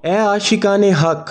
اے عاشقان حق،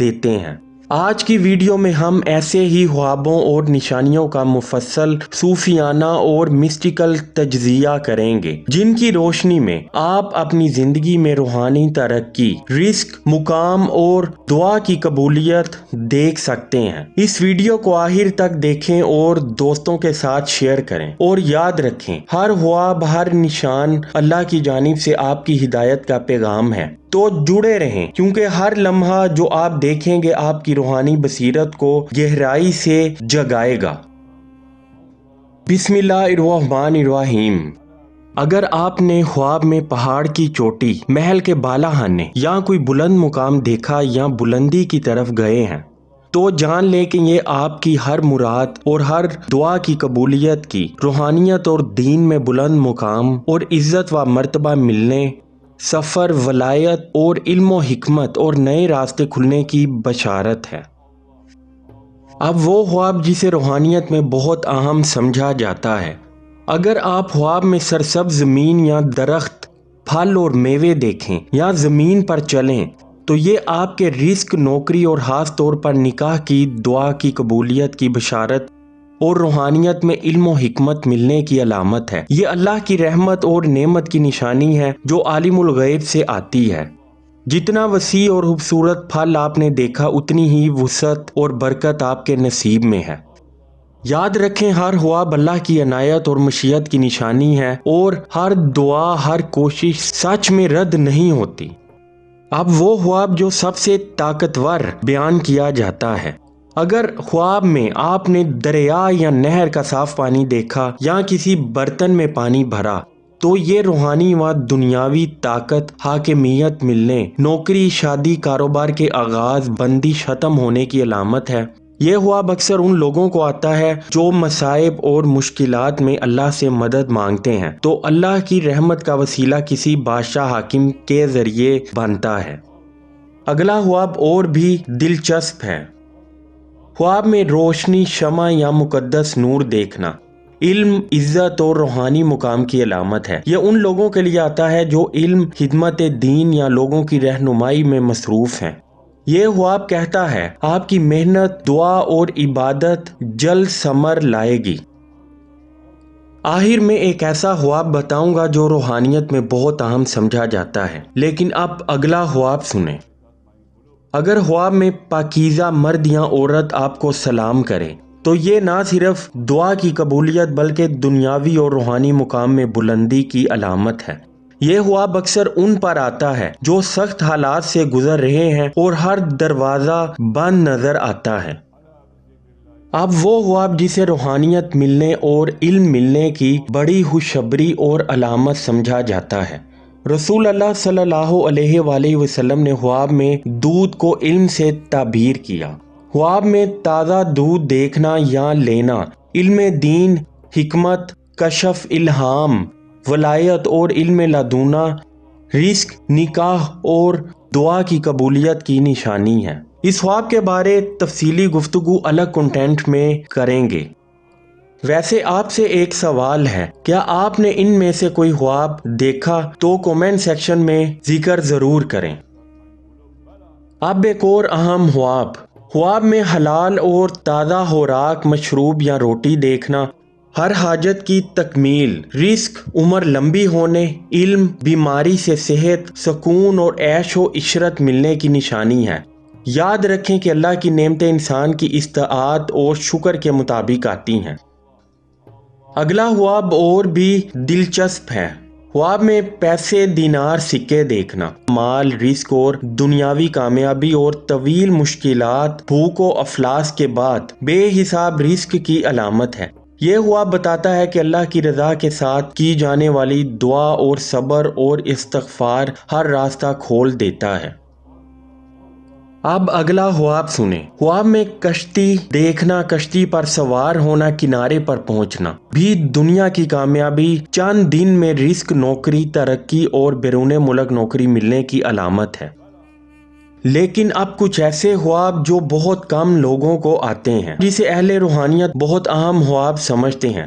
دیتے ہیں۔ آج کی ویڈیو میں ہم ایسے ہی خوابوں اور نشانیوں کا مفصل صوفیانہ اور مسٹیکل تجزیہ کریں گے، جن کی روشنی میں آپ اپنی زندگی میں روحانی ترقی، رزق، مقام اور دعا کی قبولیت دیکھ سکتے ہیں۔ اس ویڈیو کو آخر تک دیکھیں اور دوستوں کے ساتھ شیئر کریں، اور یاد رکھیں ہر خواب، ہر نشان اللہ کی جانب سے آپ کی ہدایت کا پیغام ہے۔ تو جڑے رہیں، کیونکہ ہر لمحہ جو آپ دیکھیں گے آپ کی روحانی بصیرت کو گہرائی سے جگائے گا۔ بسم اللہ الرحمن الرحیم۔ اگر آپ نے خواب میں پہاڑ کی چوٹی، محل کے بالا خانے یا کوئی بلند مقام دیکھا یا بلندی کی طرف گئے ہیں، تو جان لیں کہ یہ آپ کی ہر مراد اور ہر دعا کی قبولیت کی، روحانیت اور دین میں بلند مقام اور عزت و مرتبہ ملنے، سفر، ولایت اور علم و حکمت اور نئے راستے کھلنے کی بشارت ہے۔ اب وہ خواب جسے روحانیت میں بہت اہم سمجھا جاتا ہے۔ اگر آپ خواب میں سرسبز زمین یا درخت، پھل اور میوے دیکھیں یا زمین پر چلیں، تو یہ آپ کے رزق، نوکری اور خاص طور پر نکاح کی دعا کی قبولیت کی بشارت اور روحانیت میں علم و حکمت ملنے کی علامت ہے۔ یہ اللہ کی رحمت اور نعمت کی نشانی ہے جو عالم الغیب سے آتی ہے۔ جتنا وسیع اور خوبصورت پھل آپ نے دیکھا، اتنی ہی وسعت اور برکت آپ کے نصیب میں ہے۔ یاد رکھیں ہر خواب اللہ کی عنایت اور مشیت کی نشانی ہے، اور ہر دعا، ہر کوشش سچ میں رد نہیں ہوتی۔ اب وہ خواب جو سب سے طاقتور بیان کیا جاتا ہے۔ اگر خواب میں آپ نے دریا یا نہر کا صاف پانی دیکھا یا کسی برتن میں پانی بھرا، تو یہ روحانی و دنیاوی طاقت، حاکمیت ملنے، نوکری، شادی، کاروبار کے آغاز، بندش ختم ہونے کی علامت ہے۔ یہ خواب اکثر ان لوگوں کو آتا ہے جو مصائب اور مشکلات میں اللہ سے مدد مانگتے ہیں، تو اللہ کی رحمت کا وسیلہ کسی بادشاہ حاکم کے ذریعے بنتا ہے۔ اگلا خواب اور بھی دلچسپ ہے۔ خواب میں روشنی، شمع یا مقدس نور دیکھنا علم، عزت اور روحانی مقام کی علامت ہے۔ یہ ان لوگوں کے لیے آتا ہے جو علم، خدمت دین یا لوگوں کی رہنمائی میں مصروف ہیں۔ یہ خواب کہتا ہے آپ کی محنت، دعا اور عبادت جلد ثمر لائے گی۔ آخر میں ایک ایسا خواب بتاؤں گا جو روحانیت میں بہت اہم سمجھا جاتا ہے، لیکن اب اگلا خواب سنیں۔ اگر خواب میں پاکیزہ مرد یا عورت آپ کو سلام کرے، تو یہ نہ صرف دعا کی قبولیت بلکہ دنیاوی اور روحانی مقام میں بلندی کی علامت ہے۔ یہ خواب اکثر ان پر آتا ہے جو سخت حالات سے گزر رہے ہیں اور ہر دروازہ بند نظر آتا ہے۔ اب وہ خواب جسے روحانیت ملنے اور علم ملنے کی بڑی خوشخبری اور علامت سمجھا جاتا ہے۔ رسول اللہ صلی اللہ علیہ وآلہ وسلم نے خواب میں دودھ کو علم سے تعبیر کیا۔ خواب میں تازہ دودھ دیکھنا یا لینا علم دین، حکمت، کشف، الہام، ولایت اور علم لدنا، رزق، نکاح اور دعا کی قبولیت کی نشانی ہے۔ اس خواب کے بارے تفصیلی گفتگو الگ کنٹینٹ میں کریں گے۔ ویسے آپ سے ایک سوال ہے، کیا آپ نے ان میں سے کوئی خواب دیکھا؟ تو کومنٹ سیکشن میں ذکر ضرور کریں۔ اب ایک اور اہم خواب میں حلال اور تازہ خوراک، مشروب یا روٹی دیکھنا ہر حاجت کی تکمیل، رزق، عمر لمبی ہونے، علم، بیماری سے صحت، سکون اور عیش و عشرت ملنے کی نشانی ہے۔ یاد رکھیں کہ اللہ کی نعمتیں انسان کی استطاعت اور شکر کے مطابق آتی ہیں۔ اگلا خواب اور بھی دلچسپ ہے۔ خواب میں پیسے، دینار، سکے دیکھنا مال، رزق اور دنیاوی کامیابی اور طویل مشکلات، بھوک و افلاس کے بعد بے حساب رزق کی علامت ہے۔ یہ خواب بتاتا ہے کہ اللہ کی رضا کے ساتھ کی جانے والی دعا اور صبر اور استغفار ہر راستہ کھول دیتا ہے۔ اب اگلا خواب سنیں۔ خواب میں کشتی دیکھنا، کشتی پر سوار ہونا، کنارے پر پہنچنا بھی دنیا کی کامیابی، چند دن میں رزق، نوکری، ترقی اور بیرون ملک نوکری ملنے کی علامت ہے۔ لیکن اب کچھ ایسے خواب جو بہت کم لوگوں کو آتے ہیں، جسے اہل روحانیت بہت اہم خواب سمجھتے ہیں۔